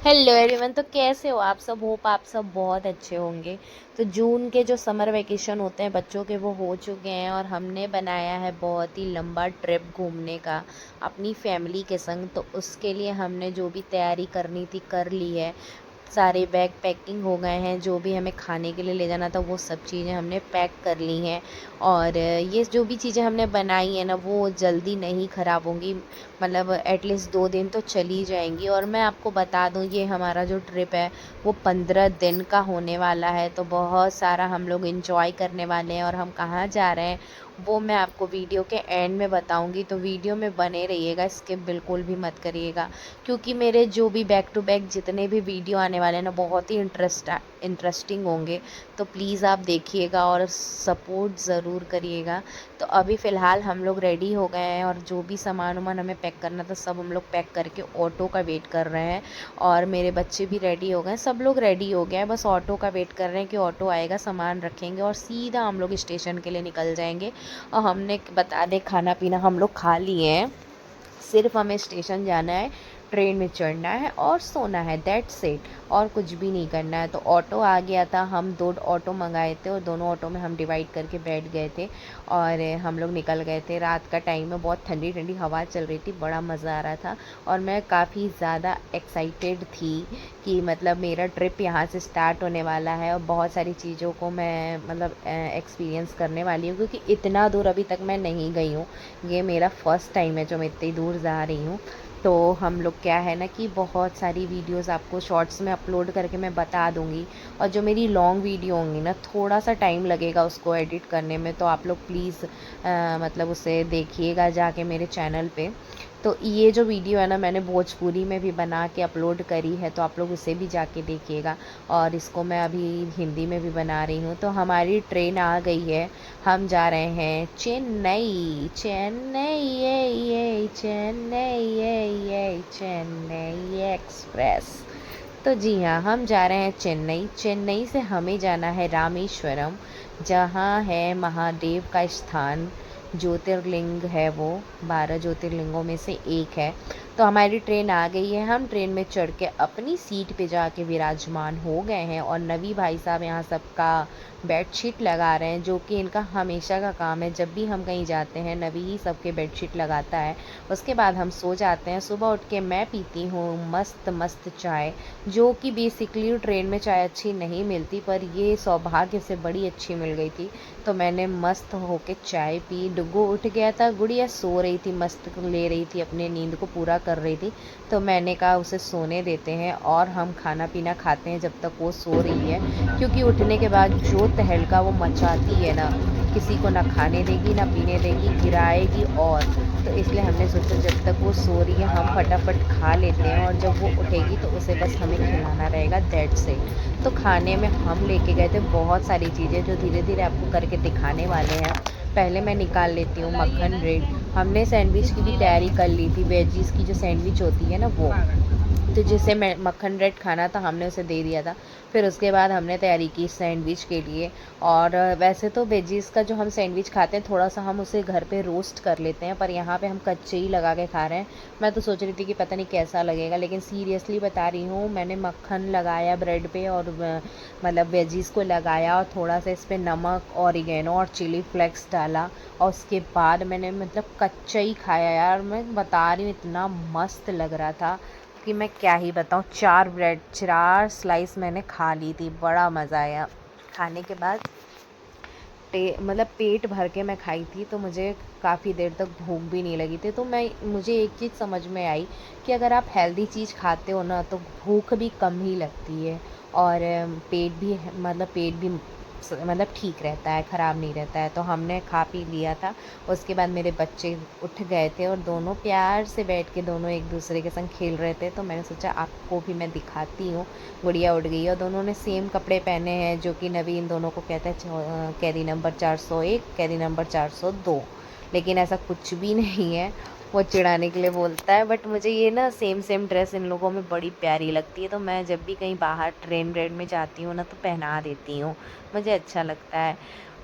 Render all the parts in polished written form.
Hello everyone. तो कैसे हो आप सब? होप आप सब बहुत अच्छे होंगे। तो जून के जो समर वेकेशन होते हैं बच्चों के, वो हो चुके हैं और हमने बनाया है बहुत ही लंबा ट्रिप घूमने का अपनी फैमिली के संग। तो उसके लिए हमने जो भी तैयारी करनी थी कर ली है। सारे बैग पैकिंग हो गए हैं, जो भी हमें खाने के लिए ले जाना था वो सब चीज़ें हमने पैक कर ली हैं। और ये जो भी चीज़ें हमने बनाई हैं ना, वो जल्दी नहीं ख़राब होंगी, मतलब एटलीस्ट 2 दिन तो चली जाएंगी। और मैं आपको बता दूं, ये हमारा जो ट्रिप है वो 15 दिन का होने वाला है। तो बहुत सारा हम लोग इंजॉय करने वाले हैं। और हम कहाँ जा रहे हैं वो मैं आपको वीडियो के एंड में बताऊंगी, तो वीडियो में बने रहिएगा, स्किप बिल्कुल भी मत करिएगा। क्योंकि मेरे जो भी बैक टू बैक जितने भी वीडियो आने वाले हैं ना, बहुत ही इंटरेस्टिंग होंगे। तो प्लीज़ आप देखिएगा और सपोर्ट ज़रूर करिएगा। तो अभी फ़िलहाल हम लोग रेडी हो गए हैं और जो भी सामान वामान हमें पैक करना था सब हम लोग पैक करके ऑटो का वेट कर रहे हैं। और मेरे बच्चे भी रेडी हो गए हैं, सब लोग रेडी हो गए हैं, बस ऑटो का वेट कर रहे हैं कि ऑटो आएगा, सामान रखेंगे और सीधा हम लोग स्टेशन के लिए निकल जाएंगे। और हमने बता दें, खाना पीना हम लोग खा लिए हैं, सिर्फ हमें स्टेशन जाना है, ट्रेन में चढ़ना है और सोना है, दैट्स इट। और कुछ भी नहीं करना है। तो ऑटो आ गया था, हम 2 ऑटो मंगाए थे और दोनों ऑटो में हम डिवाइड करके बैठ गए थे और हम लोग निकल गए थे। रात का टाइम में बहुत ठंडी ठंडी हवा चल रही थी, बड़ा मज़ा आ रहा था। और मैं काफ़ी ज़्यादा एक्साइटेड थी कि मतलब मेरा ट्रिप यहाँ से स्टार्ट होने वाला है और बहुत सारी चीज़ों को मैं मतलब एक्सपीरियंस करने वाली हूँ, क्योंकि इतना दूर अभी तक मैं नहीं गई हूँ। ये मेरा फर्स्ट टाइम है जो मैं इतनी दूर जा रही हूँ। तो हम लोग क्या है ना कि बहुत सारी वीडियोस आपको शॉर्ट्स में अपलोड करके मैं बता दूँगी। और जो मेरी लॉन्ग वीडियो होंगी ना, थोड़ा सा टाइम लगेगा उसको एडिट करने में, तो आप लोग प्लीज़ मतलब उसे देखिएगा जाके मेरे चैनल पे। तो ये जो वीडियो है ना, मैंने भोजपुरी में भी बना के अपलोड करी है, तो आप लोग उसे भी जाके देखिएगा। और इसको मैं अभी हिंदी में भी बना रही हूँ। तो हमारी ट्रेन आ गई है, हम जा रहे हैं चेन्नई। चेन्नई ये चेन्नई ये चेन्नई एक्सप्रेस। तो जी हाँ, हम जा रहे हैं चेन्नई। चेन्नई से हमें जाना है रामेश्वरम, जहाँ है महादेव का स्थान, ज्योतिर्लिंग है वो, 12 ज्योतिर्लिंगों में से एक है। तो हमारी ट्रेन आ गई है, हम ट्रेन में चढ़ के अपनी सीट पे जाके विराजमान हो गए हैं। और नवी भाई साहब यहाँ सबका बेडशीट लगा रहे हैं, जो कि इनका हमेशा का काम है। जब भी हम कहीं जाते हैं नवी ही सबके बेडशीट लगाता है। उसके बाद हम सो जाते हैं। सुबह उठ के मैं पीती हूँ मस्त मस्त चाय, जो कि बेसिकली ट्रेन में चाय अच्छी नहीं मिलती, पर ये सौभाग्य से बड़ी अच्छी मिल गई थी। तो मैंने मस्त होके चाय पी। डुगू उठ गया था, गुड़िया सो रही थी, मस्त ले रही थी, अपने नींद को पूरा कर रही थी। तो मैंने कहा उसे सोने देते हैं और हम खाना पीना खाते हैं जब तक वो सो रही है। क्योंकि उठने के बाद जो तहलका वो मचाती है ना, किसी को ना खाने देगी ना पीने देगी, गिराएगी। और तो इसलिए हमने सोचा जब तक वो सो रही है हम फटाफट खा लेते हैं, और जब वो उठेगी तो उसे बस हमें खिलाना रहेगा, दैट्स इट। तो खाने में हम लेके गए थे बहुत सारी चीज़ें, जो धीरे धीरे आपको करके दिखाने वाले हैं। पहले मैं निकाल लेती हूँ मक्खन ब्रेड। हमने सैंडविच की भी तैयारी कर ली थी, वेजीज़ की जो सैंडविच होती है ना वो। तो जिसे मैं मक्खन ब्रेड खाना था हमने उसे दे दिया था। फिर उसके बाद हमने तैयारी की सैंडविच के लिए। और वैसे तो वेजीज़ का जो हम सैंडविच खाते हैं थोड़ा सा हम उसे घर पे रोस्ट कर लेते हैं, पर यहाँ पे हम कच्चे ही लगा के खा रहे हैं। मैं तो सोच रही थी कि पता नहीं कैसा लगेगा, लेकिन सीरियसली बता रही हूँ, मैंने मक्खन लगाया ब्रेड पे और मतलब वेजीज़ को लगाया और थोड़ा सा इस पर नमक, ऑरिगेनो और चिली फ्लेक्स डाला। और उसके बाद मैंने मतलब कच्चा ही खाया यार, मैं बता रही हूँ इतना मस्त लग रहा था कि मैं क्या ही बताऊँ। 4 स्लाइस मैंने खा ली थी, बड़ा मज़ा आया खाने के बाद। मतलब पेट भर के मैं खाई थी, तो मुझे काफ़ी देर तक भूख भी नहीं लगी थी। तो मुझे एक चीज़ समझ में आई कि अगर आप हेल्दी चीज़ खाते हो ना, तो भूख भी कम ही लगती है। और पेट भी मतलब ठीक रहता है, ख़राब नहीं रहता है। तो हमने खा पी लिया था। उसके बाद मेरे बच्चे उठ गए थे और दोनों प्यार से बैठ के दोनों एक दूसरे के संग खेल रहे थे। तो मैंने सोचा आपको भी मैं दिखाती हूँ। गुड़िया उठ गई और दोनों ने सेम कपड़े पहने हैं, जो कि नवीन दोनों को कहता है कैरी नंबर 401, कैरी नंबर 402। लेकिन ऐसा कुछ भी नहीं है, वो चिढ़ाने के लिए बोलता है। बट मुझे ये ना सेम सेम ड्रेस इन लोगों में बड़ी प्यारी लगती है, तो मैं जब भी कहीं बाहर ट्रेन व्रेन में जाती हूँ ना, तो पहना देती हूँ, मुझे अच्छा लगता है।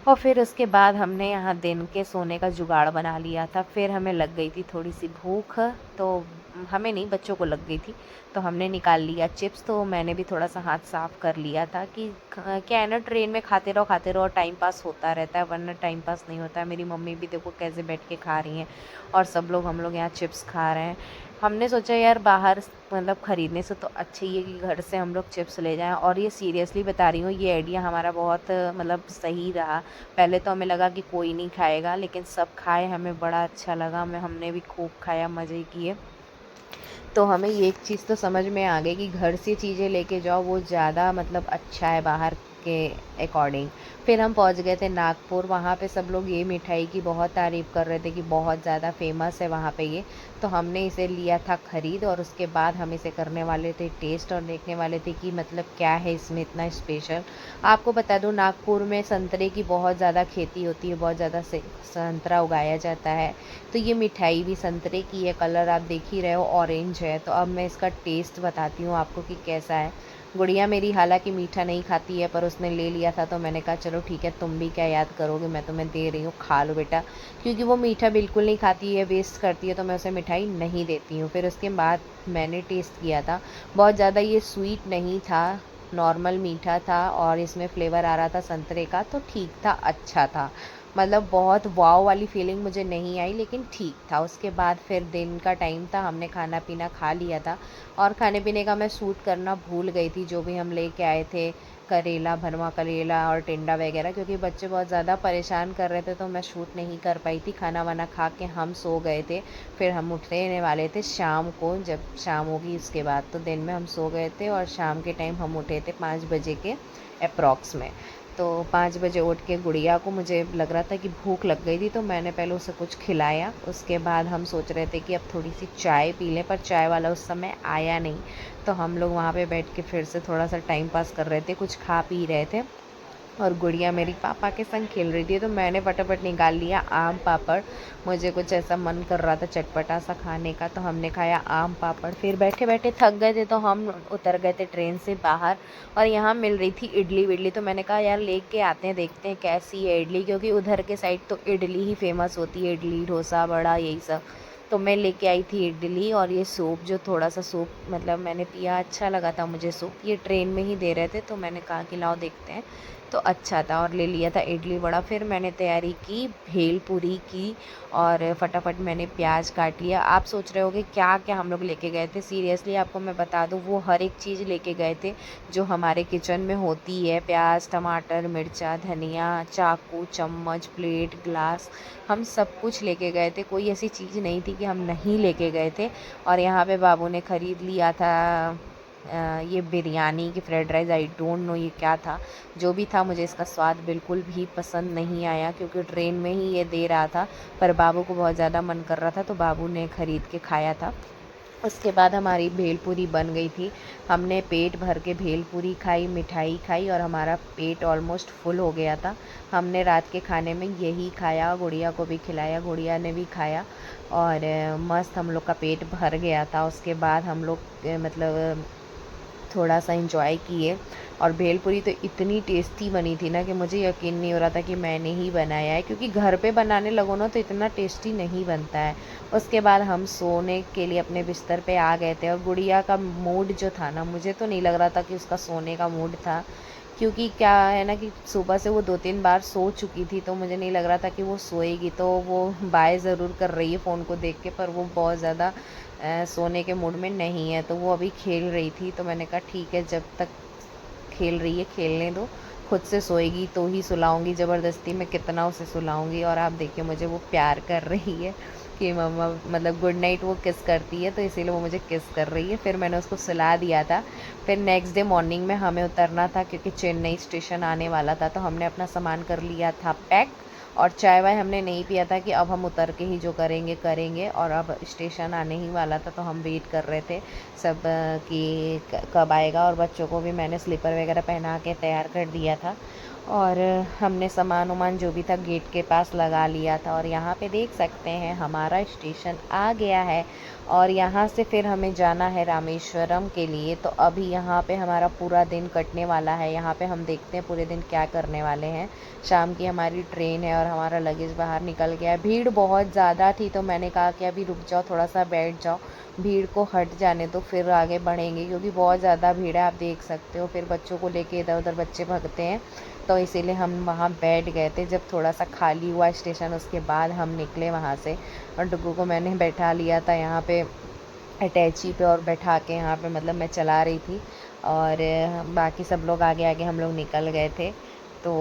और फिर उसके बाद हमने यहाँ दिन के सोने का जुगाड़ बना लिया था। फिर हमें लग गई थी थोड़ी सी भूख, तो हमें नहीं, बच्चों को लग गई थी, तो हमने निकाल लिया चिप्स। तो मैंने भी थोड़ा सा हाथ साफ़ कर लिया था कि क्या है ना, ट्रेन में खाते रहो, टाइम पास होता रहता है, वरना टाइम पास नहीं होता है। मेरी मम्मी भी देखो कैसे बैठ के खा रही हैं, और हम लोग यहाँ चिप्स खा रहे हैं। हमने सोचा यार बाहर मतलब ख़रीदने से तो अच्छा ही है कि घर से हम लोग चिप्स ले जाएं। और ये सीरियसली बता रही हूँ, ये आइडिया हमारा बहुत मतलब सही रहा। पहले तो हमें लगा कि कोई नहीं खाएगा, लेकिन सब खाए, हमें बड़ा अच्छा लगा, हमने भी खूब खाया, मज़े किए। तो हमें ये एक चीज़ तो समझ में आ गई कि घर से चीज़ें लेके जाओ वो ज़्यादा मतलब अच्छा है बाहर के अकॉर्डिंग। फिर हम पहुंच गए थे नागपुर। वहाँ पे सब लोग ये मिठाई की बहुत तारीफ़ कर रहे थे कि बहुत ज़्यादा फेमस है वहाँ पे ये। तो हमने इसे लिया था ख़रीद, और उसके बाद हम इसे करने वाले थे टेस्ट, और देखने वाले थे कि मतलब क्या है इसमें इतना स्पेशल। आपको बता दूँ, नागपुर में संतरे की बहुत ज़्यादा खेती होती है, बहुत ज़्यादा से संतरा उगाया जाता है। तो ये मिठाई भी संतरे की है, कलर आप देख ही रहे हो ऑरेंज है। तो अब मैं इसका टेस्ट बताती हूँ आपको कि कैसा है। गुड़िया मेरी हालांकि मीठा नहीं खाती है, पर उसने ले लिया था, तो मैंने कहा चलो ठीक है, तुम भी क्या याद करोगे, मैं तुम्हें दे रही हूँ, खा लो बेटा। क्योंकि वो मीठा बिल्कुल नहीं खाती है, वेस्ट करती है, तो मैं उसे मिठाई नहीं देती हूँ। फिर उसके बाद मैंने टेस्ट किया था, बहुत ज़्यादा ये स्वीट नहीं था, नॉर्मल मीठा था, और इसमें फ्लेवर आ रहा था संतरे का, तो ठीक था, अच्छा था। मतलब बहुत वाव वाली फीलिंग मुझे नहीं आई, लेकिन ठीक था। उसके बाद फिर दिन का टाइम था, हमने खाना पीना खा लिया था, और खाने पीने का मैं शूट करना भूल गई थी, जो भी हम लेके आए थे, करेला, भरवा करेला और टिंडा वगैरह, क्योंकि बच्चे बहुत ज़्यादा परेशान कर रहे थे, तो मैं शूट नहीं कर पाई थी। खाना वाना खा के हम सो गए थे। फिर हम उठने वाले थे शाम को, जब शाम होगी उसके बाद। तो दिन में हम सो गए थे, और शाम के टाइम हम उठे थे 5 बजे के अप्रॉक्स में। तो 5 बजे उठ के गुड़िया को, मुझे लग रहा था कि भूख लग गई थी, तो मैंने पहले उसे कुछ खिलाया। उसके बाद हम सोच रहे थे कि अब थोड़ी सी चाय पी लें, पर चाय वाला उस समय आया नहीं। तो हम लोग वहाँ पे बैठ के फिर से थोड़ा सा टाइम पास कर रहे थे, कुछ खा पी रहे थे, और गुड़िया मेरी पापा के संग खेल रही थी। तो मैंने फटाफट निकाल लिया आम पापड़। मुझे कुछ ऐसा मन कर रहा था चटपटा सा खाने का, तो हमने खाया आम पापड़। फिर बैठे बैठे थक गए थे, तो हम उतर गए थे ट्रेन से बाहर, और यहाँ मिल रही थी इडली विडली। तो मैंने कहा यार लेके आते हैं, देखते हैं कैसी है इडली, क्योंकि उधर के साइड तो इडली ही फेमस होती है, इडली डोसा बड़ा यही सब। तो मैं लेके आई थी इडली, और ये सूप, जो थोड़ा सा सूप मतलब मैंने पिया, अच्छा लगा था मुझे सूप। ये ट्रेन में ही दे रहे थे, तो मैंने कहा कि लाओ देखते हैं, तो अच्छा था, और ले लिया था इडली वड़ा। फिर मैंने तैयारी की भेल पूरी की, और फटाफट मैंने प्याज काट लिया। आप सोच रहे होगे क्या क्या हम लोग लेके गए थे, सीरियसली आपको मैं बता दूं, वो हर एक चीज़ लेके गए थे जो हमारे किचन में होती है। प्याज, टमाटर, मिर्चा, धनिया, चाकू, चम्मच, प्लेट, ग्लास, हम सब कुछ लेके गए थे। कोई ऐसी चीज़ नहीं थी कि हम नहीं लेके गए थे। और यहाँ पे बाबू ने ख़रीद लिया था ये बिरयानी की fried rice, I don't know ये क्या था। जो भी था, मुझे इसका स्वाद बिल्कुल भी पसंद नहीं आया, क्योंकि ट्रेन में ही ये दे रहा था। पर बाबू को बहुत ज़्यादा मन कर रहा था, तो बाबू ने ख़रीद के खाया था। उसके बाद हमारी भेलपूरी बन गई थी। हमने पेट भर के भेलपूरी खाई, मिठाई खाई, और हमारा पेट ऑलमोस्ट फुल हो गया था। हमने रात के खाने में यही खाया, गुड़िया को भी खिलाया, गुड़िया ने भी खाया, और मस्त हम लोग का पेट भर गया था। उसके बाद हम लोग मतलब थोड़ा सा इंजॉय किए। और भेलपूरी तो इतनी टेस्टी बनी थी ना, कि मुझे यकीन नहीं हो रहा था कि मैंने ही बनाया है, क्योंकि घर पे बनाने लगो ना तो इतना टेस्टी नहीं बनता है। उसके बाद हम सोने के लिए अपने बिस्तर पे आ गए थे, और गुड़िया का मूड जो था ना, मुझे तो नहीं लग रहा था कि उसका सोने का मूड था, क्योंकि क्या है ना कि सुबह से वो 2-3 बार सो चुकी थी, तो मुझे नहीं लग रहा था कि वो सोएगी। तो वो बाय ज़रूर कर रही है फ़ोन को देख के, पर वो बहुत ज़्यादा सोने के मूड में नहीं है, तो वो अभी खेल रही थी। तो मैंने कहा ठीक है, जब तक खेल रही है खेलने दो, खुद से सोएगी तो ही सुलाऊंगी, ज़बरदस्ती मैं कितना उसे सुलाऊंगी। और आप देखिए मुझे वो प्यार कर रही है कि मम्मा, मतलब गुड नाइट वो किस करती है, तो इसीलिए वो मुझे किस कर रही है। फिर मैंने उसको सुला दिया था। फिर नेक्स्ट डे मॉर्निंग में हमें उतरना था, क्योंकि चेन्नई स्टेशन आने वाला था, तो हमने अपना सामान कर लिया था पैक। और चाय वाय हमने नहीं पिया था, कि अब हम उतर के ही जो करेंगे करेंगे, और अब स्टेशन आने ही वाला था, तो हम वेट कर रहे थे सब कि कब आएगा। और बच्चों को भी मैंने स्लीपर वगैरह पहना के तैयार कर दिया था, और हमने सामान वामान जो भी था गेट के पास लगा लिया था। और यहाँ पे देख सकते हैं हमारा स्टेशन आ गया है, और यहाँ से फिर हमें जाना है रामेश्वरम के लिए। तो अभी यहाँ पे हमारा पूरा दिन कटने वाला है। यहाँ पे हम देखते हैं पूरे दिन क्या करने वाले हैं। शाम की हमारी ट्रेन है और हमारा लगेज बाहर निकल गया है। भीड़ बहुत ज़्यादा थी तो मैंने कहा कि अभी रुक जाओ, थोड़ा सा बैठ जाओ, भीड़ को हट जाने तो फिर आगे बढ़ेंगे, क्योंकि बहुत ज़्यादा भीड़ है, आप देख सकते हो। फिर बच्चों को लेके इधर उधर बच्चे भागते हैं, तो इसीलिए हम वहाँ बैठ गए थे। जब थोड़ा सा खाली हुआ स्टेशन उसके बाद हम निकले वहाँ से। और डुग्गू को मैंने बैठा लिया था यहाँ पे अटैची पे, और बैठा के यहाँ पे मतलब मैं चला रही थी, और बाकी सब लोग आगे आगे हम लोग निकल गए थे। तो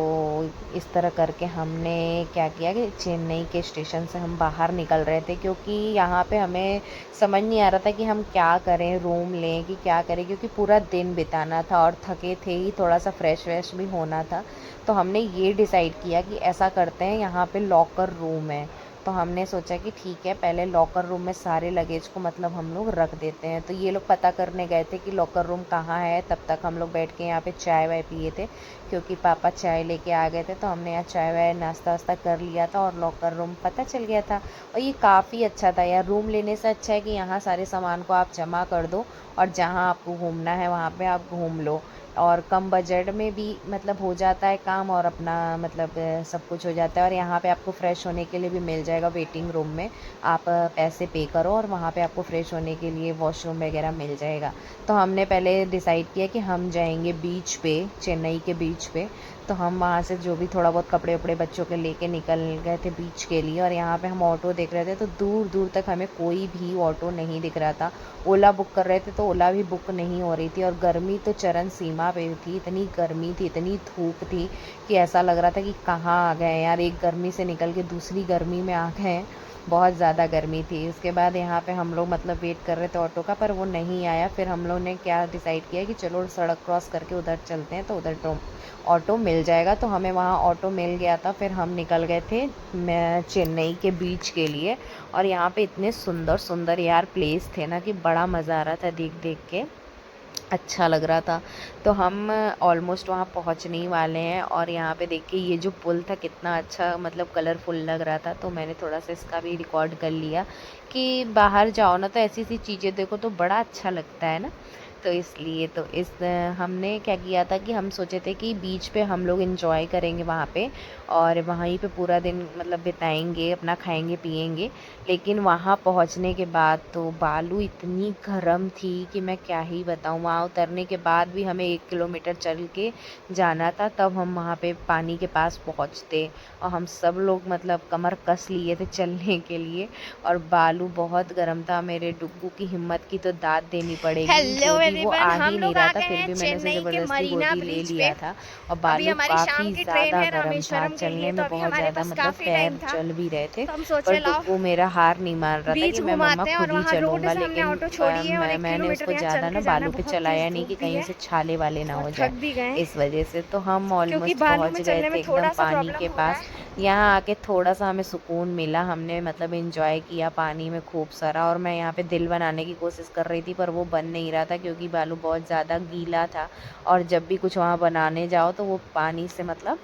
इस तरह करके हमने क्या किया कि चेन्नई के स्टेशन से हम बाहर निकल रहे थे, क्योंकि यहाँ पे हमें समझ नहीं आ रहा था कि हम क्या करें, रूम लें कि क्या करें, क्योंकि पूरा दिन बिताना था और थके थे ही, थोड़ा सा फ्रेश व्रेश भी होना था। तो हमने ये डिसाइड किया कि ऐसा करते हैं, यहाँ पे लॉकर रूम है। तो हमने सोचा कि ठीक है, पहले लॉकर रूम में सारे लगेज को मतलब हम लोग रख देते हैं। तो ये लोग पता करने गए थे कि लॉकर रूम कहाँ है, तब तक हम लोग बैठ के यहाँ पे चाय वाय पिए थे, क्योंकि पापा चाय लेके आ गए थे। तो हमने यहाँ चाय वाय नाश्ता वास्ता कर लिया था और लॉकर रूम पता चल गया था। और ये काफ़ी अच्छा था यार, रूम लेने से अच्छा है कि यहाँ सारे सामान को आप जमा कर दो और जहाँ आपको घूमना है वहाँ पे आप घूम लो, और कम बजट में भी मतलब हो जाता है काम, और अपना मतलब सब कुछ हो जाता है। और यहाँ पे आपको फ़्रेश होने के लिए भी मिल जाएगा वेटिंग रूम में, आप पैसे पे करो और वहाँ पे आपको फ़्रेश होने के लिए वॉशरूम वगैरह मिल जाएगा। तो हमने पहले डिसाइड किया कि हम जाएंगे बीच पे, चेन्नई के बीच पे। तो हम वहाँ से जो भी थोड़ा बहुत कपड़े वपड़े बच्चों के लेके निकल गए थे बीच के लिए। और यहाँ पे हम ऑटो देख रहे थे, तो दूर दूर तक हमें कोई भी ऑटो नहीं दिख रहा था। ओला बुक कर रहे थे तो ओला भी बुक नहीं हो रही थी, और गर्मी तो चरम सीमा पे थी, इतनी गर्मी थी, इतनी धूप थी कि ऐसा लग रहा था कि कहाँ आ गए यार, एक गर्मी से निकल के दूसरी गर्मी में आ गए हैं। बहुत ज़्यादा गर्मी थी। उसके बाद यहाँ पे हम लोग मतलब वेट कर रहे थे ऑटो का, पर वो नहीं आया। फिर हम लोग ने क्या डिसाइड किया कि चलो सड़क क्रॉस करके उधर चलते हैं, तो उधर ऑटो मिल जाएगा। तो हमें वहाँ ऑटो मिल गया था। फिर हम निकल गए थे मैं चेन्नई के बीच के लिए। और यहाँ पे इतने सुंदर सुंदर यार प्लेस थे ना कि बड़ा मज़ा आ रहा था देख देख के, अच्छा लग रहा था। तो हम ऑलमोस्ट वहाँ पहुँचने ही वाले हैं। और यहाँ पे देखिए ये जो पुल था कितना अच्छा मतलब कलरफुल लग रहा था, तो मैंने थोड़ा सा इसका भी रिकॉर्ड कर लिया कि बाहर जाओ ना तो ऐसी ऐसी चीज़ें देखो तो बड़ा अच्छा लगता है ना। तो इसलिए तो हमने क्या किया था कि हम सोचे थे कि बीच पे हम लोग एंजॉय करेंगे वहाँ पे, और वहीं पे पूरा दिन मतलब बिताएंगे, अपना खाएंगे पिएंगे। लेकिन वहाँ पहुँचने के बाद तो बालू इतनी गर्म थी कि मैं क्या ही बताऊँ। वहाँ उतरने के बाद भी हमें 1 किलोमीटर चल के जाना था, तब हम वहाँ पे पानी के पास पहुँचते। और हम सब लोग मतलब कमर कस लिए थे चलने के लिए, और बालू बहुत गर्म था। मेरे डुग्गू की हिम्मत की तो दाद देनी पड़ेगी, हेलो गोदी वो एवरीवन, आ हम ही नहीं लोग रहा आ था, गए फिर हैं भी मैंने उसे चेन्नई के ज़बरदस्ती मरीना गोदी ले ब्रिज पे। लिया था। और अभी बालू हमारी शाम काफ़ी की ट्रेन ज़्यादा है गर्म था, रामेश्वरम के लिए, चलने तो में अभी बहुत हमारे ज़्यादा पास मतलब काफ़ी टाइम पैर था। जल भी रहे थे। तो हम पर सोचे लाओ डुग्गू मेरा हार नहीं मान रहा था बीच कि मैं मम्मा घुमाते हैं, और खुद ही वहाँ रोड चलूँगा, से हमने लेकिन ऑटो छोड़ी है और एक मैंने किलोमीटर उसको यहाँ ज़्यादा चल ना के जाना बालू है। पे बहुत तेज़ चलाया नहीं कि धूप भी कहीं है उसे छाले वाले ना और हो थक जाए। भी गए, इस वजह से तो हम क्योंकि ऑलमोस्ट बालू में पहुँच गए चलने में थे थोड़ा एकदम सा पानी प्रॉब्लम के हो रहा पास। है। यहाँ आके थोड़ा सा हमें सुकून मिला, हमने मतलब एंजॉय किया पानी में खूब सारा। और मैं यहाँ पे दिल बनाने की कोशिश कर रही थी, पर वो बन नहीं रहा था क्योंकि बालू बहुत ज़्यादा गीला था। और जब भी कुछ वहाँ बनाने जाओ तो वो पानी से मतलब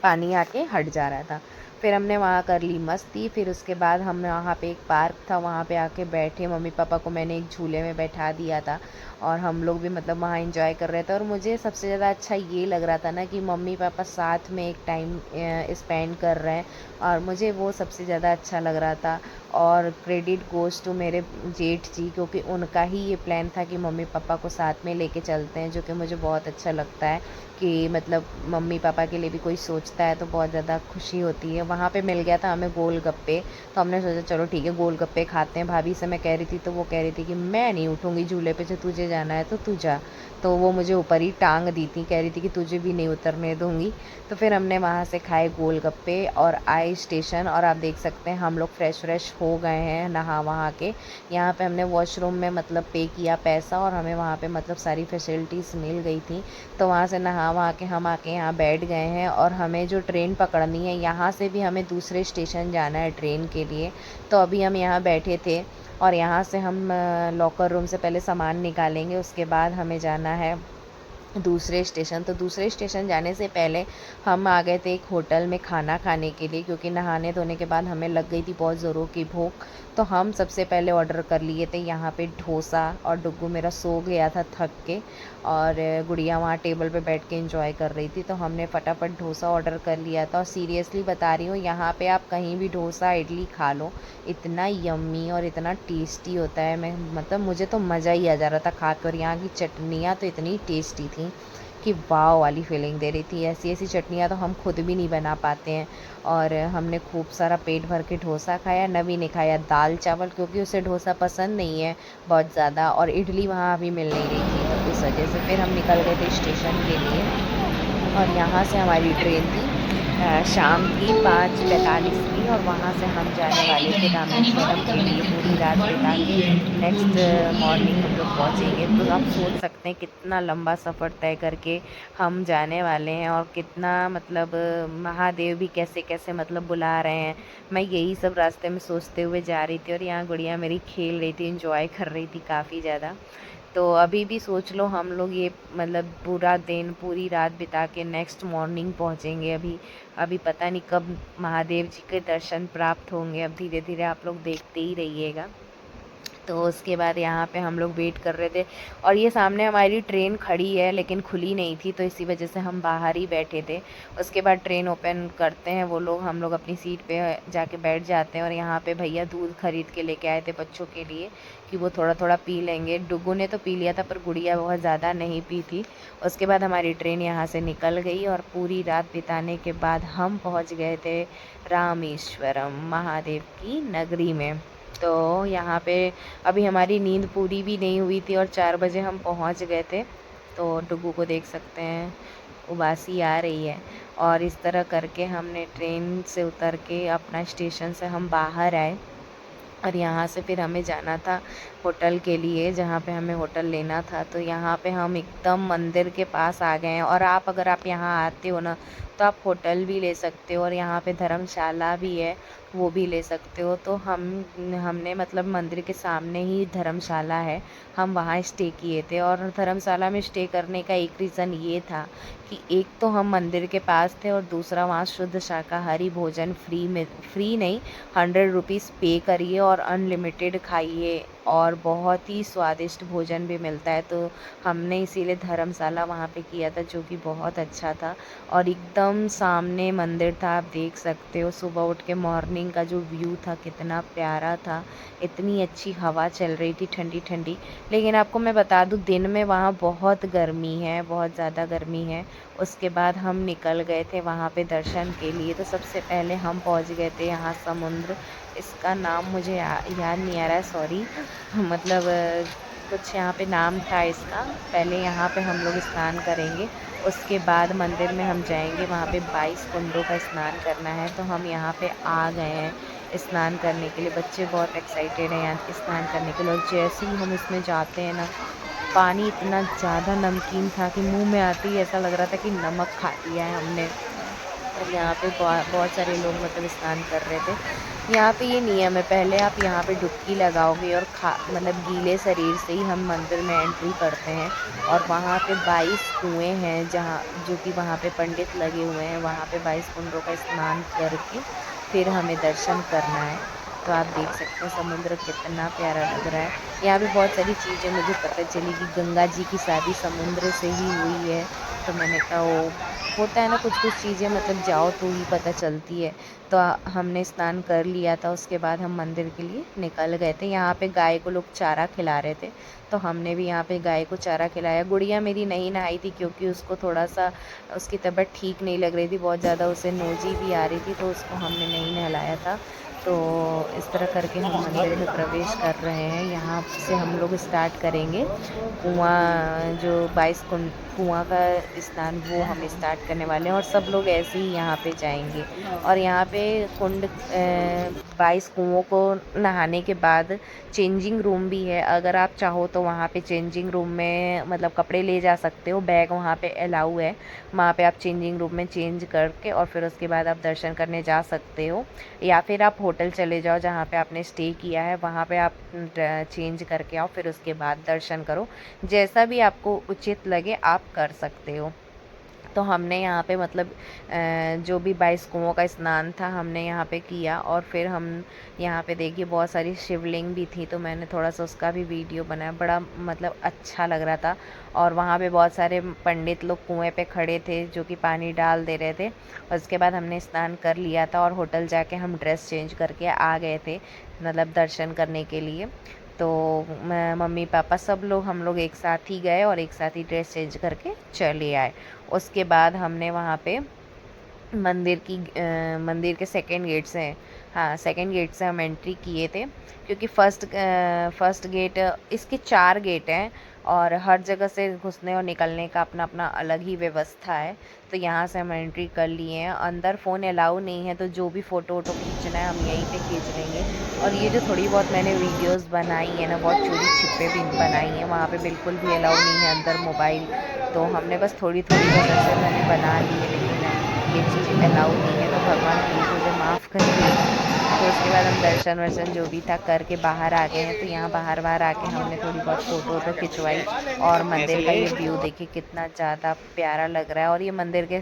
पानी आके हट जा रहा था। फिर हमने वहाँ कर ली मस्ती। फिर उसके बाद हम वहाँ पे एक पार्क था, वहाँ पे आके बैठे। मम्मी पापा को मैंने एक झूले में बैठा दिया था, और हम लोग भी मतलब वहाँ एंजॉय कर रहे थे। और मुझे सबसे ज़्यादा अच्छा ये लग रहा था ना कि मम्मी पापा साथ में एक टाइम स्पेंड कर रहे हैं, और मुझे वो सबसे ज़्यादा अच्छा लग रहा था। और क्रेडिट गोज़ टू मेरे जेठ जी, क्योंकि उनका ही ये प्लान था कि मम्मी पापा को साथ में लेके चलते हैं, जो कि मुझे बहुत अच्छा लगता है कि मतलब मम्मी पापा के लिए भी कोई सोचता है तो बहुत ज़्यादा खुशी होती है। वहाँ पे मिल गया था हमें गोलगप्पे, तो हमने सोचा चलो ठीक है गोलगप्पे खाते हैं। भाभी से मैं कह रही थी तो वो कह रही थी कि मैं नहीं उठूँगी झूले पे से, तुझे जाना है तो तू जा। तो वो मुझे ऊपर ही टांग दी थी, कह रही थी कि तुझे भी नहीं उतरने दूँगी। तो फिर हमने वहाँ से खाए गोलगप्पे और आए स्टेशन। और आप देख सकते हैं हम लोग फ्रेश हो गए हैं नहा वहा के। यहाँ पे हमने वॉशरूम में मतलब पे किया पैसा, और हमें वहाँ पे मतलब सारी फैसिलिटीज़ मिल गई थी। तो वहाँ से नहा वहा के हम आके यहाँ बैठ गए हैं। और हमें जो ट्रेन पकड़नी है, यहाँ से भी हमें दूसरे स्टेशन जाना है ट्रेन के लिए। तो अभी हम यहाँ बैठे थे, और यहाँ से हम लॉकर रूम से पहले सामान निकालेंगे, उसके बाद हमें जाना है दूसरे स्टेशन। तो दूसरे स्टेशन जाने से पहले हम आ गए थे एक होटल में खाना खाने के लिए, क्योंकि नहाने धोने के बाद हमें लग गई थी बहुत ज़ोरों की भूख। तो हम सबसे पहले ऑर्डर कर लिए थे यहाँ पे डोसा, और डुग्गू मेरा सो गया था थक के, और गुड़िया वहाँ टेबल पे बैठ के एंजॉय कर रही थी। तो हमने फटाफट डोसा ऑर्डर कर लिया था, और सीरियसली बता रही हूँ, यहाँ पे आप कहीं भी डोसा इडली खा लो, इतना यम्मी और इतना टेस्टी होता है। मैं मतलब मुझे तो मज़ा ही आ जा रहा था खा के, और यहाँ की चटनियाँ तो इतनी टेस्टी थी कि वाव वाली फीलिंग दे रही थी। ऐसी ऐसी चटनियाँ तो हम खुद भी नहीं बना पाते हैं। और हमने खूब सारा पेट भर के डोसा खाया। नबी ने खाया दाल चावल, क्योंकि उसे डोसा पसंद नहीं है बहुत ज़्यादा, और इडली वहाँ अभी मिल नहीं रही थी, तो इस वजह से फिर हम निकल गए थे स्टेशन के लिए। और यहाँ से हमारी ट्रेन थी शाम की 5:45 की, और वहाँ से हम जाने वाले थे रामेश्वरम के लिए। पूरी रात बिता के नेक्स्ट मॉर्निंग हम लोग पहुँचेंगे। तो आप सोच सकते हैं कितना लंबा सफ़र तय करके हम जाने वाले हैं, और कितना मतलब महादेव भी कैसे कैसे मतलब बुला रहे हैं। मैं यही सब रास्ते में सोचते हुए जा रही थी, और यहाँ गुड़िया मेरी खेल रही थी, इंजॉय कर रही थी काफ़ी ज़्यादा। तो अभी भी सोच लो हम लोग ये मतलब पूरा दिन पूरी रात बिता के नेक्स्ट मॉर्निंग पहुँचेंगे। अभी अभी पता नहीं कब महादेव जी के दर्शन प्राप्त होंगे। अब धीरे धीरे आप लोग देखते ही रहिएगा। तो उसके बाद यहाँ पे हम लोग वेट कर रहे थे, और ये सामने हमारी ट्रेन खड़ी है लेकिन खुली नहीं थी, तो इसी वजह से हम बाहर ही बैठे थे। उसके बाद ट्रेन ओपन करते हैं वो लोग, हम लोग अपनी सीट पे जाके बैठ जाते हैं। और यहाँ पे भैया दूध खरीद के लेके आए थे बच्चों के लिए, कि वो थोड़ा थोड़ा पी लेंगे। डुग्गू ने तो पी लिया था, पर गुड़िया बहुत ज़्यादा नहीं पी थी। उसके बाद हमारी ट्रेन यहाँ से निकल गई, और पूरी रात बिताने के बाद हम पहुँच गए थे रामेश्वरम महादेव की नगरी में। तो यहाँ पे अभी हमारी नींद पूरी भी नहीं हुई थी, और 4 बजे हम पहुँच गए थे। तो डुग्गू को देख सकते हैं, उबासी आ रही है। और इस तरह करके हमने ट्रेन से उतर के अपना स्टेशन से हम बाहर आए, और यहाँ से फिर हमें जाना था होटल के लिए, जहाँ पे हमें होटल लेना था। तो यहाँ पे हम एकदम मंदिर के पास आ गए हैं, और अगर आप यहाँ आते हो ना, तो आप होटल भी ले सकते हो, और यहाँ पे धर्मशाला भी है, वो भी ले सकते हो। तो हमने मतलब मंदिर के सामने ही धर्मशाला है, हम वहाँ स्टे किए थे। और धर्मशाला में स्टे करने का एक रीज़न ये था कि एक तो हम मंदिर के पास थे, और दूसरा वहाँ शुद्ध शाकाहारी भोजन फ्री नहीं, 100 रुपीज़ पे करिए और अनलिमिटेड खाइए, और बहुत ही स्वादिष्ट भोजन भी मिलता है। तो हमने इसीलिए धर्मशाला वहाँ पे किया था, जो कि बहुत अच्छा था। और एकदम सामने मंदिर था, आप देख सकते हो। सुबह उठ के मॉर्निंग का जो व्यू था कितना प्यारा था, इतनी अच्छी हवा चल रही थी ठंडी ठंडी। लेकिन आपको मैं बता दूँ, दिन में वहाँ बहुत गर्मी है, बहुत ज़्यादा गर्मी है। उसके बाद हम निकल गए थे वहाँ पे दर्शन के लिए। तो सबसे पहले हम पहुँच गए थे यहाँ समुद्र, इसका नाम मुझे याद नहीं आ रहा है, सॉरी। मतलब कुछ यहाँ पे नाम था इसका। पहले यहाँ पे हम लोग स्नान करेंगे, उसके बाद मंदिर में हम जाएंगे, वहाँ पे 22 कुंडों का स्नान करना है। तो हम यहाँ पे आ गए हैं स्नान करने के लिए। बच्चे बहुत एक्साइटेड हैं यहाँ स्नान करने के लिए। और जैसे ही हम इसमें जाते हैं ना, पानी इतना ज़्यादा नमकीन था कि मुंह में आते ही ऐसा लग रहा था कि नमक खा लिया है हमने। और यहाँ पे बहुत सारे लोग मतलब स्नान कर रहे थे। यहाँ पे ये नियम है, पहले आप यहाँ पे डुबकी लगाओगे, और मतलब गीले शरीर से ही हम मंदिर में एंट्री करते हैं। और वहाँ पे 22 कुएँ हैं, जहाँ जो कि वहाँ पे पंडित लगे हुए हैं, वहाँ पे 22 कुंडों का स्नान करके फिर हमें दर्शन करना है। तो आप देख सकते हैं समुद्र कितना प्यारा लग रहा है। यहाँ पे बहुत सारी चीज़ें मुझे पता चली कि गंगा जी की शादी समुद्र से ही हुई है। तो मैंने कहा वो होता है ना, कुछ कुछ चीज़ें मतलब जाओ तो ही पता चलती है। तो हमने स्नान कर लिया था, उसके बाद हम मंदिर के लिए निकल गए थे। यहाँ पे गाय को लोग चारा खिला रहे थे, तो हमने भी यहाँ पे गाय को चारा खिलाया। गुड़िया मेरी नहीं नहाई थी, क्योंकि उसको थोड़ा सा उसकी तबीयत ठीक नहीं लग रही थी, बहुत ज़्यादा उसे नोजी भी आ रही थी, तो उसको हमने नहीं नहलाया था। तो इस तरह करके हम मंदिर में प्रवेश कर रहे हैं। यहाँ से हम लोग स्टार्ट करेंगे कुआँ, जो 22 कुआँ का स्नान, वो हम स्टार्ट करने वाले हैं। और सब लोग ऐसे ही यहाँ पे जाएंगे। और यहाँ पे कुंड 22 कुओं को नहाने के बाद चेंजिंग रूम भी है। अगर आप चाहो तो वहाँ पे चेंजिंग रूम में मतलब कपड़े ले जा सकते हो, बैग वहाँ पे अलाउ है। वहाँ पे आप चेंजिंग रूम में चेंज करके और फिर उसके बाद आप दर्शन करने जा सकते हो, या फिर आप होटल चले जाओ जहाँ पे आपने स्टे किया है, वहाँ पे आप चेंज करके आओ, फिर उसके बाद दर्शन करो। जैसा भी आपको उचित लगे आप कर सकते हो। तो हमने यहाँ पे मतलब जो भी 22 कुओं का स्नान था हमने यहाँ पे किया, और फिर हम यहाँ पे देखिए बहुत सारी शिवलिंग भी थी, तो मैंने थोड़ा सा उसका भी वीडियो बनाया। बड़ा मतलब अच्छा लग रहा था। और वहाँ पे बहुत सारे पंडित लोग कुएं पे खड़े थे जो कि पानी डाल दे रहे थे। और उसके बाद हमने स्नान कर लिया था और होटल जाके हम ड्रेस चेंज करके आ गए थे मतलब दर्शन करने के लिए। तो मैं मम्मी पापा सब लोग हम लोग एक साथ ही गए और एक साथ ही ड्रेस चेंज करके चले आए। उसके बाद हमने वहाँ पे मंदिर के सेकंड गेट से, हाँ सेकंड गेट से हम एंट्री किए थे, क्योंकि फर्स्ट गेट, इसके 4 गेट हैं और हर जगह से घुसने और निकलने का अपना अपना अलग ही व्यवस्था है। तो यहाँ से हम एंट्री कर लिए हैं। अंदर फ़ोन अलाउ नहीं है, तो जो भी फ़ोटो वोटो खींचना है हम यहीं पे खींच लेंगे। और ये जो थोड़ी बहुत मैंने वीडियोस बनाई है ना, बहुत चोरी छिपे भी बनाई हैं, वहाँ पे बिल्कुल भी अलाउ नहीं है अंदर मोबाइल। तो हमने बस थोड़ी थोड़ी बस ऐसे मैंने बना ली है, लेकिन ये चीज़ अलाउ नहीं है, तो भगवान प्लीज़ मुझे माफ़ करिए। तो उसके बाद हम दर्शन वर्शन जो भी था करके बाहर आ गए हैं। तो यहाँ बाहर आके हमने थोड़ी बहुत फ़ोटो वोटो खिंचवाई। और मंदिर का ये व्यू देखिए कितना ज़्यादा प्यारा लग रहा है। और ये मंदिर के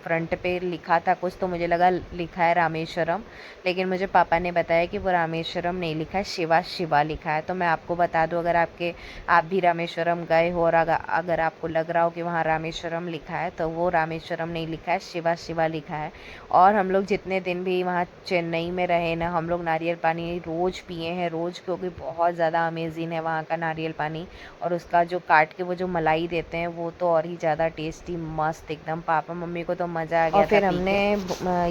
फ्रंट पे लिखा था कुछ, तो मुझे लगा लिखा है रामेश्वरम, लेकिन मुझे पापा ने बताया कि वो रामेश्वरम नहीं लिखा है, शिवा शिवा लिखा है। तो मैं आपको बता दूं, अगर आप भी रामेश्वरम गए हो और अगर आपको लग रहा हो कि वहाँ रामेश्वरम लिखा है, तो वो रामेश्वरम नहीं लिखा है, शिवा शिवा लिखा है। और हम लोग जितने दिन भी वहाँ चेन्नई में रहे ना, हम लोग नारियल पानी रोज़ पिए हैं, रोज़, क्योंकि बहुत ज़्यादा अमेजिंग है वहाँ का नारियल पानी। और उसका जो काट के वो जो मलाई देते हैं वो तो और ही ज़्यादा टेस्टी मस्त एकदम। पापा मम्मी को तो मज़ा आ गया। और फिर हमने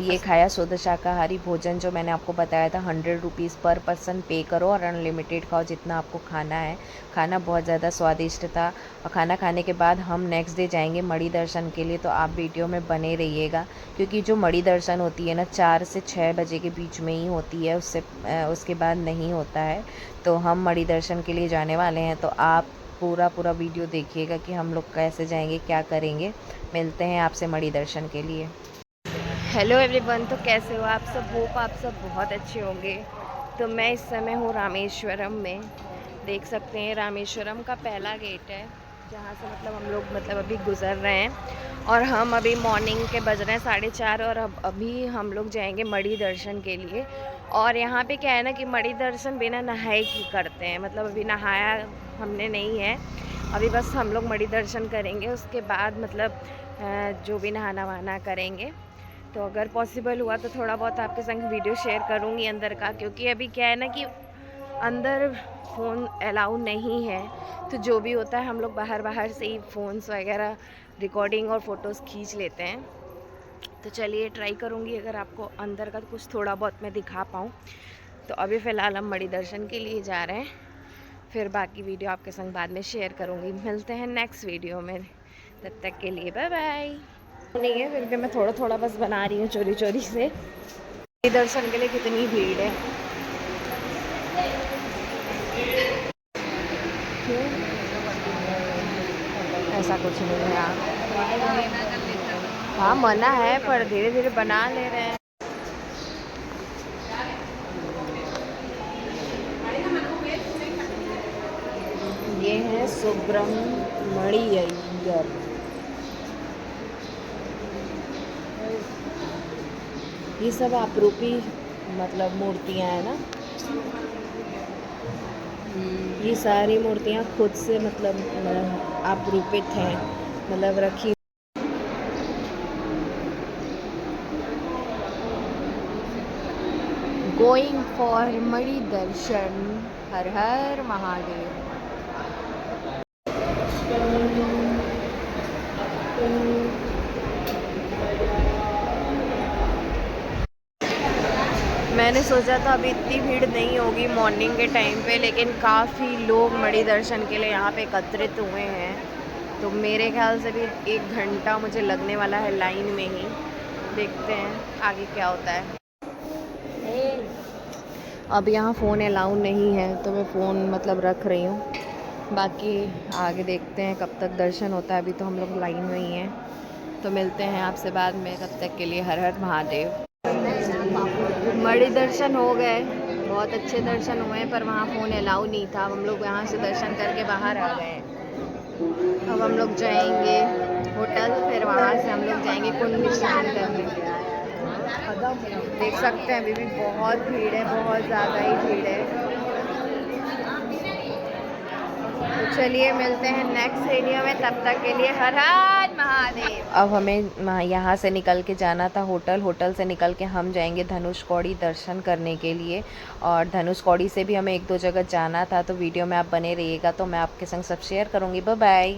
ये खाया शुद्ध शाकाहारी भोजन, जो मैंने आपको बताया था 100 रुपीज़ पर पर्सन पे करो और अनलिमिटेड खाओ जितना आपको खाना है। खाना बहुत ज़्यादा स्वादिष्ट था। और खाना खाने के बाद हम नेक्स्ट डे जाएंगे मणि दर्शन के लिए, तो आप वीडियो में बने रहिएगा, क्योंकि जो मणि दर्शन होती है ना 4 से 6 बजे के बीच में ही होती है, उसके बाद नहीं होता है। तो हम मणि दर्शन के लिए जाने वाले हैं, तो आप पूरा वीडियो देखिएगा कि हम लोग कैसे जाएंगे, क्या करेंगे। मिलते हैं आपसे मणि दर्शन के लिए। हेलो एवरीवन, तो कैसे हो आप सब? होप आप सब बहुत अच्छे होंगे। तो मैं इस समय हूँ रामेश्वरम में। देख सकते हैं रामेश्वरम का पहला गेट है, जहाँ से मतलब हम लोग मतलब अभी गुज़र रहे हैं। और हम अभी मॉर्निंग के बज रहे हैं 4:30, और अभी हम लोग जाएंगे मणि दर्शन के लिए। और यहाँ पे क्या है ना कि मणि दर्शन बिना नहाए की करते हैं, मतलब अभी नहाया हमने नहीं है, अभी बस हम लोग मणि दर्शन करेंगे, उसके बाद मतलब जो भी नहाना वहाना करेंगे। तो अगर पॉसिबल हुआ तो थोड़ा बहुत आपके संग वीडियो शेयर करूँगी अंदर का, क्योंकि अभी क्या है ना कि अंदर फ़ोन अलाउ नहीं है। तो जो भी होता है हम लोग बाहर से ही फ़ोन्स वगैरह रिकॉर्डिंग और फ़ोटोज़ खींच लेते हैं। तो चलिए ट्राई करूँगी अगर आपको अंदर का कुछ थोड़ा बहुत मैं दिखा पाऊँ। तो अभी फ़िलहाल हम मणि दर्शन के लिए जा रहे हैं, फिर बाकी वीडियो आपके संग बाद में शेयर करूँगी। मिलते हैं नेक्स्ट वीडियो में, तब तक के लिए बाय बाय। नहीं है, फिर भी मैं थोड़ा थोड़ा बस बना रही हूँ चोरी चोरी से। दर्शन के लिए कितनी भीड़ है। ऐसा कुछ नहीं है यहाँ। हाँ मना है, पर धीरे धीरे बना ले रहे हैं। ये है सुब्रमण्य अय्यर। ये सब आपरूपी मतलब मूर्तियाँ हैं ना, ये सारी मूर्तियाँ खुद से मतलब आपरूपित हैं, मतलब रखी। गोइंग फॉर मणि दर्शन। हर हर महादेव। मैंने सोचा था अभी इतनी भीड़ नहीं होगी मॉर्निंग के टाइम पे, लेकिन काफ़ी लोग मणि दर्शन के लिए यहाँ पे एकत्रित हुए हैं। तो मेरे ख्याल से भी 1 घंटा मुझे लगने वाला है लाइन में ही। देखते हैं आगे क्या होता है। अब यहाँ फ़ोन अलाउ नहीं है तो मैं फ़ोन मतलब रख रही हूँ। बाकी आगे देखते हैं कब तक दर्शन होता है। अभी तो हम लोग लाइन में ही हैं, तो मिलते हैं आपसे बाद में। तब तक के लिए हर हर महादेव। मणि दर्शन हो गए, बहुत अच्छे दर्शन हुए, पर वहाँ फ़ोन अलाउ नहीं था। अब हम लोग यहाँ से दर्शन करके बाहर आ गए हैं। अब हम लोग जाएंगे होटल, फिर वहाँ से हम लोग जाएंगे कुंड स्नान करने। देख सकते हैं अभी भी बहुत भीड़ है, बहुत ज़्यादा ही भीड़ है। तो चलिए मिलते हैं नेक्स्ट वीडियो में, तब तक के लिए हर हर महादेव। अब हमें यहाँ से निकल के जाना था होटल। होटल से निकल के हम जाएंगे धनुषकोडी दर्शन करने के लिए, और धनुषकोडी से भी हमें एक दो जगह जाना था। तो वीडियो में आप बने रहिएगा, तो मैं आपके संग सब शेयर करूँगी। Bye bye.